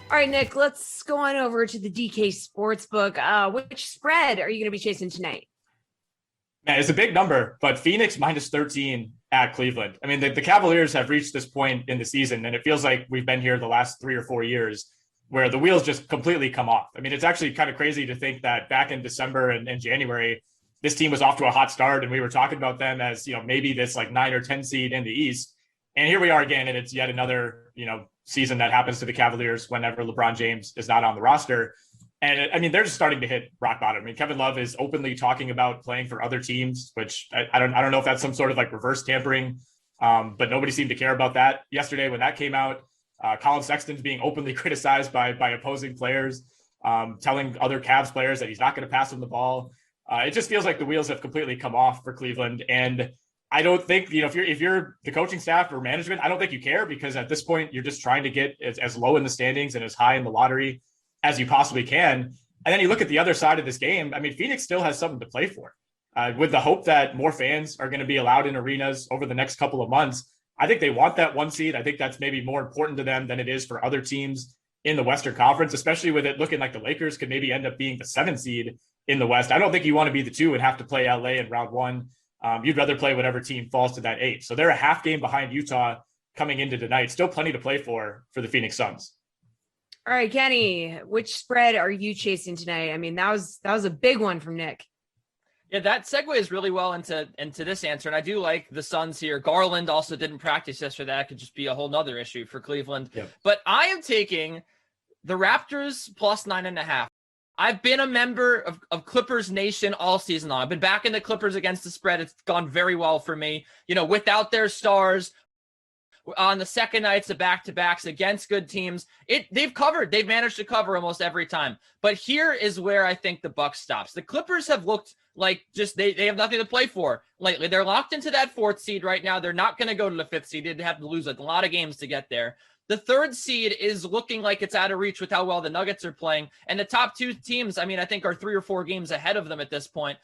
All right, Nick, let's go on over to the DK Sportsbook. Which spread are you going to be chasing tonight? Man, it's a big number, but Phoenix minus 13 at Cleveland. I mean, the Cavaliers have reached this point in the season, and it feels like we've been here the last 3 or 4 years where the wheels just completely come off. I mean, it's actually kind of crazy to think that back in December and January, this team was off to a hot start, and we were talking about them as, maybe this like 9 or 10 seed in the East. And here we are again, and it's yet another, season that happens to the Cavaliers whenever LeBron James is not on the roster. And I mean, they're just starting to hit rock bottom. I mean, Kevin Love is openly talking about playing for other teams, which I don't know if that's some sort of like reverse tampering, but nobody seemed to care about that yesterday when that came out. Colin Sexton's being openly criticized by opposing players, telling other Cavs players that he's not going to pass him the ball. It just feels like the wheels have completely come off for Cleveland. And I don't think, if you're the coaching staff or management, I don't think you care, because at this point you're just trying to get as low in the standings and as high in the lottery as you possibly can. And then you look at the other side of this game. I mean, Phoenix still has something to play for, with the hope that more fans are going to be allowed in arenas over the next couple of months. I think they want that 1 seed. I think that's maybe more important to them than it is for other teams in the Western Conference, especially with it looking like the Lakers could maybe end up being the 7 seed in the West. I don't think you want to be the 2 and have to play LA in round 1. You'd rather play whatever team falls to that 8. So they're a half game behind Utah coming into tonight. Still plenty to play for the Phoenix Suns. All right, Kenny, which spread are you chasing tonight? I mean, that was a big one from Nick. Yeah, that segues really well into this answer. And I do like the Suns here. Garland also didn't practice yesterday. That could just be a whole nother issue for Cleveland. Yep. But I am taking the Raptors plus 9.5. I've been a member of Clippers Nation all season long. I've been backing the Clippers against the spread. It's gone very well for me. Without their stars, on the second nights of back-to-backs against good teams, they've covered. They've managed to cover almost every time. But here is where I think the buck stops. The Clippers have looked like just they have nothing to play for lately. They're locked into that 4th seed right now. They're not going to go to the 5th seed. They'd have to lose a lot of games to get there. The 3rd seed is looking like it's out of reach with how well the Nuggets are playing. And the top 2 teams, I think, are 3 or 4 games ahead of them at this point.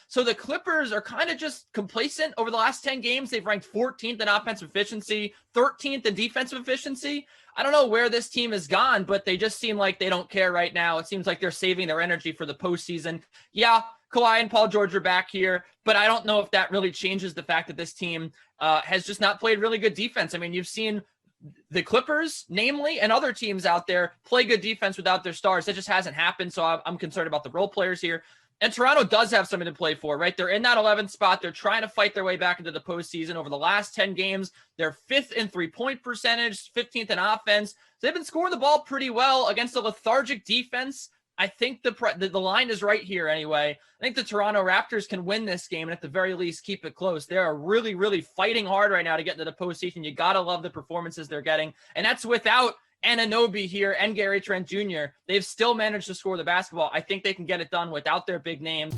So the Clippers are kind of just complacent. Over the last 10 games, they've ranked 14th in offensive efficiency, 13th in defensive efficiency. I don't know where this team has gone, but they just seem like they don't care right now. It seems like they're saving their energy for the postseason. Yeah, Kawhi and Paul George are back here, but I don't know if that really changes the fact that this team has just not played really good defense. I mean, you've seen the Clippers, namely, and other teams out there play good defense without their stars. That just hasn't happened, so I'm concerned about the role players here. And Toronto does have something to play for, right? They're in that 11th spot. They're trying to fight their way back into the postseason. Over the last 10 games, they're 5th in three-point percentage, 15th in offense. So they've been scoring the ball pretty well against a lethargic defense. I think the line is right here anyway. I think the Toronto Raptors can win this game and at the very least keep it close. They are really, really fighting hard right now to get into the postseason. You got to love the performances they're getting. And that's without Anunoby here and Gary Trent Jr. They've still managed to score the basketball. I think they can get it done without their big names.